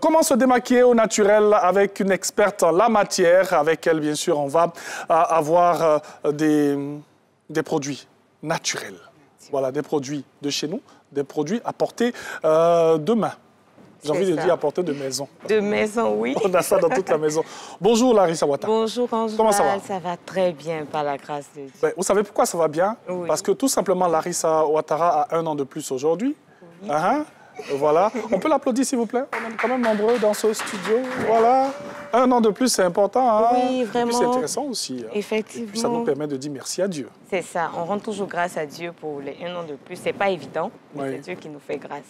Comment se démaquiller au naturel avec une experte en la matière. Avec elle, bien sûr, on va avoir des produits naturels. Voilà, des produits de chez nous, des produits apportés de main. J'ai envie de dire apportés de maison. De maison, oui. On a ça dans toute la maison. Bonjour Larissa Ouattara. Bonjour Ange. Comment ça va? Ça va très bien, par la grâce de Dieu. Ben, vous savez pourquoi ça va bien? Oui. Parce que tout simplement, Larissa Ouattara a 1 an de plus aujourd'hui. Oui. Voilà. On peut l'applaudir, s'il vous plaît? On est quand même nombreux dans ce studio. Voilà. 1 an de plus, c'est important. Hein? Oui, vraiment. Et puis c'est intéressant aussi. Hein? Effectivement. Et puis ça nous permet de dire merci à Dieu. C'est ça. On rend toujours grâce à Dieu pour les 1 an de plus. C'est pas évident, mais oui. c'est Dieu qui nous fait grâce.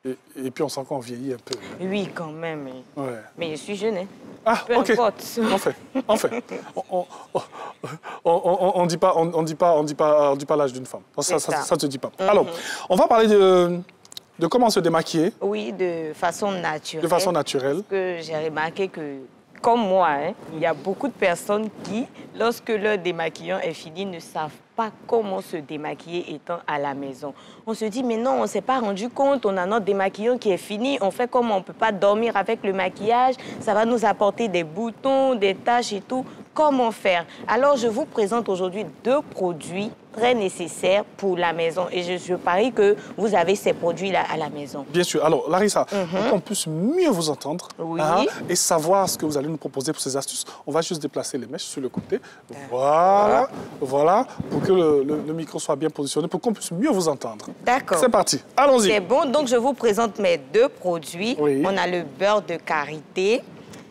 Et puis on sent qu'on vieillit un peu. Oui, quand même. Ouais. Mais je suis jeune, hein. Ah, peu ok. importe. En fait. On dit pas l'âge d'une femme. Ça se dit pas. Alors, on va parler de comment se démaquiller. Oui, de façon naturelle. De façon naturelle. Parce que j'ai remarqué que, comme moi, hein, il y a beaucoup de personnes qui, lorsque leur démaquillant est fini, ne savent pas comment se démaquiller étant à la maison. On se dit, mais non, on ne s'est pas rendu compte, on a notre démaquillant qui est fini, on fait comme on ne peut pas dormir avec le maquillage, ça va nous apporter des boutons, des taches et tout. Comment faire? Alors, je vous présente aujourd'hui 2 produits très nécessaires pour la maison. Et je parie que vous avez ces produits-là à la maison. Bien sûr. Alors, Larissa, pour qu'on puisse mieux vous entendre et savoir ce que vous allez nous proposer pour ces astuces, on va juste déplacer les mèches sur le côté. Voilà. Voilà. Pour que le micro soit bien positionné, pour qu'on puisse mieux vous entendre. D'accord. C'est parti. Allons-y. C'est bon. Donc, je vous présente mes 2 produits. Oui. On a le beurre de karité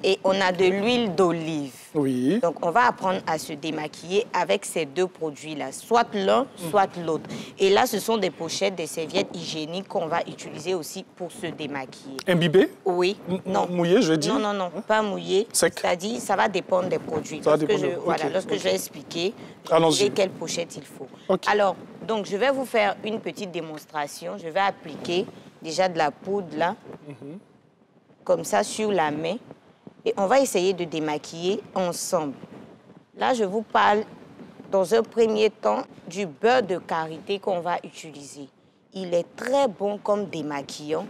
et on a de l'huile d'olive. Oui. Donc, on va apprendre à se démaquiller avec ces 2 produits-là, soit l'un, soit l'autre. Et là, ce sont des pochettes, des serviettes hygiéniques qu'on va utiliser aussi pour se démaquiller. Imbibé? Oui. Non. Mouillé, je dis? Non, non, non, pas mouillé. Sec? C'est-à-dire, ça va dépendre des produits. Ça va dépendre. Voilà, lorsque je vais expliquer, je allons-y. dirai quelle pochette il faut. Okay. Alors, donc, je vais vous faire une petite démonstration. Je vais appliquer déjà de la poudre, là, comme ça, sur la main. Et on va essayer de démaquiller ensemble. Là, je vous parle, dans un premier temps, du beurre de karité qu'on va utiliser. Il est très bon comme démaquillant.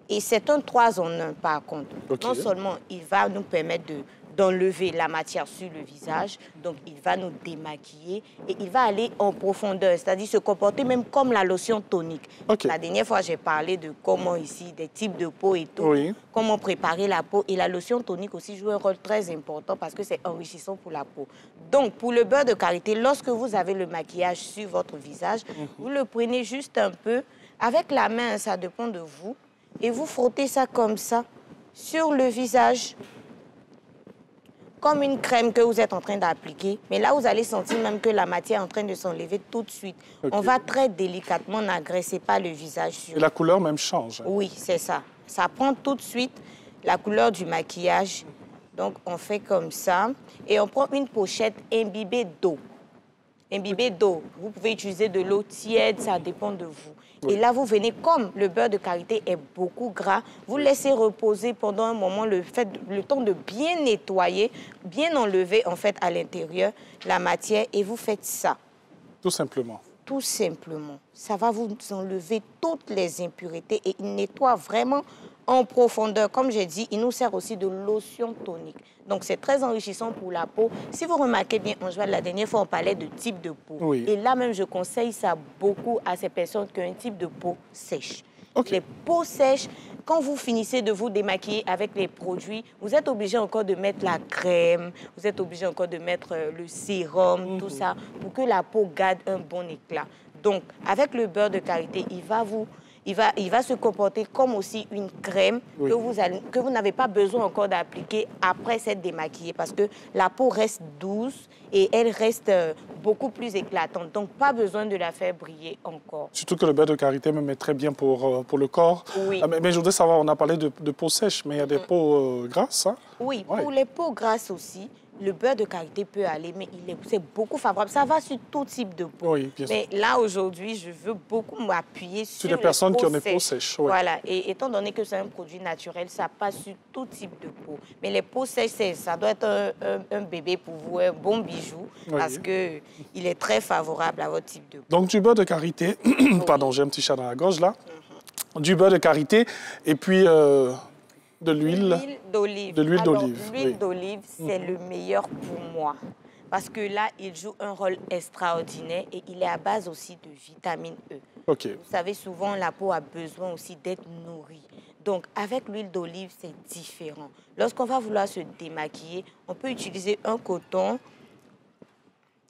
Et c'est un 3 en 1, par contre. Okay. Non seulement il va nous permettre d'enlever la matière sur le visage, donc il va nous démaquiller et il va aller en profondeur, c'est-à-dire se comporter même comme la lotion tonique. Okay. La dernière fois, j'ai parlé de comment ici, des types de peau et tout, comment préparer la peau. Et la lotion tonique aussi joue un rôle très important parce que c'est enrichissant pour la peau. Donc, pour le beurre de karité, lorsque vous avez le maquillage sur votre visage, vous le prenez juste un peu, avec la main, ça dépend de vous, et vous frottez ça comme ça, sur le visage, comme une crème que vous êtes en train d'appliquer. Mais là, vous allez sentir même que la matière est en train de s'enlever tout de suite. Okay. On va très délicatement, n'agresser pas le visage. Et la couleur même change. Oui, c'est ça. Ça prend tout de suite la couleur du maquillage. Donc, on fait comme ça. Et on prend une pochette imbibée d'eau. Imbibée d'eau. Vous pouvez utiliser de l'eau tiède, ça dépend de vous. Oui. Et là, vous venez, comme le beurre de karité est beaucoup gras, vous laissez reposer pendant un moment le temps de bien nettoyer, bien enlever en fait à l'intérieur la matière et vous faites ça. Tout simplement. Tout simplement. Ça va vous enlever toutes les impuretés et il nettoie vraiment en profondeur. Comme j'ai dit, il nous sert aussi de lotion tonique. Donc, c'est très enrichissant pour la peau. Si vous remarquez bien, Angèle, la dernière fois, on parlait de type de peau. Oui. Et là même, je conseille ça beaucoup à ces personnes qui ont un type de peau sèche. Okay. Les peaux sèches, quand vous finissez de vous démaquiller avec les produits, vous êtes obligé encore de mettre la crème, vous êtes obligé encore de mettre le sérum, tout ça, pour que la peau garde un bon éclat. Donc, avec le beurre de karité, il va se comporter comme aussi une crème que vous n'avez pas besoin encore d'appliquer après s'être démaquillée parce que la peau reste douce et elle reste beaucoup plus éclatante. Donc, pas besoin de la faire briller encore. Surtout que le beurre de karité me met très bien pour le corps. Oui. Mais je voudrais savoir, on a parlé de peau sèche, mais il y a des peaux grasses, hein? Oui, pour les peaux grasses aussi. Le beurre de karité peut aller, mais c'est beaucoup favorable. Ça va sur tout type de peau. Oui, bien sûr. Mais là, aujourd'hui, je veux beaucoup m'appuyer sur les personnes qui ont des peaux sèches. Ouais. Voilà. Et étant donné que c'est un produit naturel, ça passe sur tout type de peau. Mais les peaux sèches, ça doit être un bébé pour vous, un bon bijou, parce qu'il est très favorable à votre type de peau. Donc, du beurre de karité, pardon, j'ai un petit chat dans la gorge là. Du beurre de karité, et puis De l'huile d'olive. De l'huile d'olive. L'huile d'olive, c'est le meilleur pour moi. Parce que là, il joue un rôle extraordinaire et il est à base aussi de vitamine E. OK. Vous savez, souvent, la peau a besoin aussi d'être nourrie. Donc, avec l'huile d'olive, c'est différent. Lorsqu'on va vouloir se démaquiller, on peut utiliser un coton.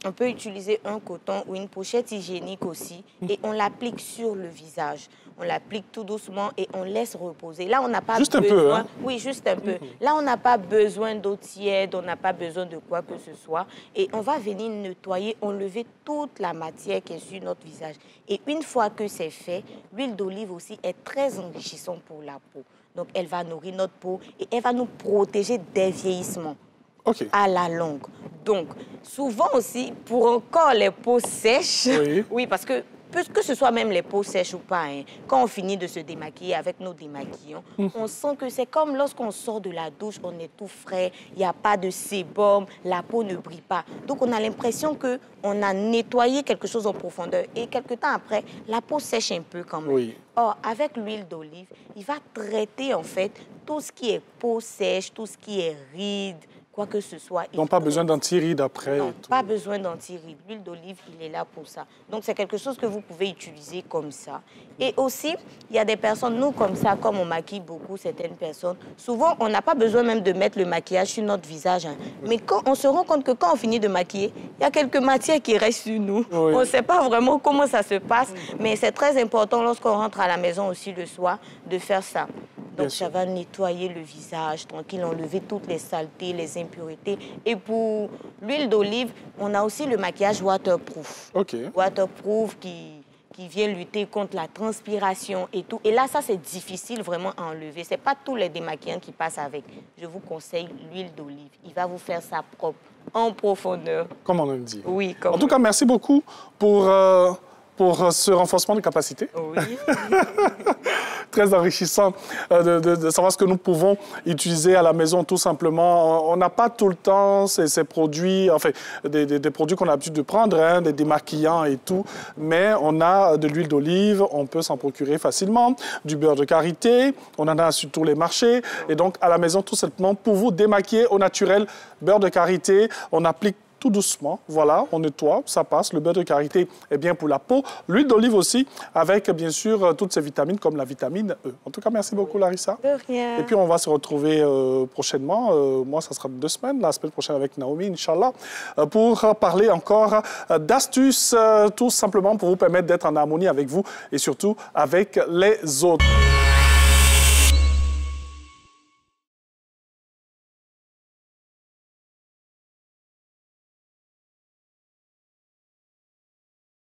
On peut utiliser un coton ou une pochette hygiénique aussi et on l'applique sur le visage. On l'applique tout doucement et on laisse reposer. Là, on n'a pas juste besoin... un peu, hein? Oui, juste un peu. Là, on n'a pas besoin d'eau tiède, on n'a pas besoin de quoi que ce soit. Et on va venir nettoyer, enlever toute la matière qui est sur notre visage. Et une fois que c'est fait, l'huile d'olive aussi est très enrichissante pour la peau. Donc, elle va nourrir notre peau et elle va nous protéger des vieillissements. OK. À la longue. Donc, souvent aussi, pour encore les peaux sèches, oui, parce que ce soit même les peaux sèches ou pas, hein, quand on finit de se démaquiller avec nos démaquillants, on sent que c'est comme lorsqu'on sort de la douche, on est tout frais, il n'y a pas de sébum, la peau ne brille pas. Donc, on a l'impression qu'on a nettoyé quelque chose en profondeur. Et quelque temps après, la peau sèche un peu quand même. Oui. Or, avec l'huile d'olive, il va traiter en fait tout ce qui est peau sèche, tout ce qui est ride, quoi que ce soit. Donc, pas besoin d'anti-rides après. Non, pas besoin d'anti-rides. L'huile d'olive, il est là pour ça. Donc, c'est quelque chose que vous pouvez utiliser comme ça. Et aussi, il y a des personnes, nous, comme ça, comme on maquille beaucoup certaines personnes, souvent, on n'a pas besoin même de mettre le maquillage sur notre visage. Hein. Mais quand on se rend compte que quand on finit de maquiller, il y a quelques matières qui restent sur nous. Oui. On ne sait pas vraiment comment ça se passe, mais c'est très important lorsqu'on rentre à la maison aussi le soir de faire ça. Donc, ça va nettoyer le visage, tranquille, enlever toutes les saletés, les impuretés. Et pour l'huile d'olive, on a aussi le maquillage waterproof. OK. Waterproof qui vient lutter contre la transpiration et tout. Et là, ça, c'est difficile vraiment à enlever. Ce n'est pas tous les démaquillants qui passent avec. Je vous conseille l'huile d'olive. Il va vous faire ça propre, en profondeur. Comme on le dit. Oui, comme en tout cas, merci beaucoup pour ce renforcement de capacité. Oui. Très enrichissant de savoir ce que nous pouvons utiliser à la maison, tout simplement. On n'a pas tout le temps ces produits, enfin, des produits qu'on a l'habitude de prendre, hein, des démaquillants et tout, mais on a de l'huile d'olive, on peut s'en procurer facilement, du beurre de karité, on en a sur tous les marchés, et donc à la maison, tout simplement, pour vous démaquiller au naturel, beurre de karité, on applique tout doucement, voilà, on nettoie, ça passe. Le beurre de karité est bien pour la peau. L'huile d'olive aussi, avec bien sûr toutes ces vitamines comme la vitamine E. En tout cas, merci beaucoup Larissa. De rien. Et puis on va se retrouver prochainement. Moi, ça sera 2 semaines, la semaine prochaine avec Naomi, Inch'Allah, pour parler encore d'astuces, tout simplement pour vous permettre d'être en harmonie avec vous et surtout avec les autres.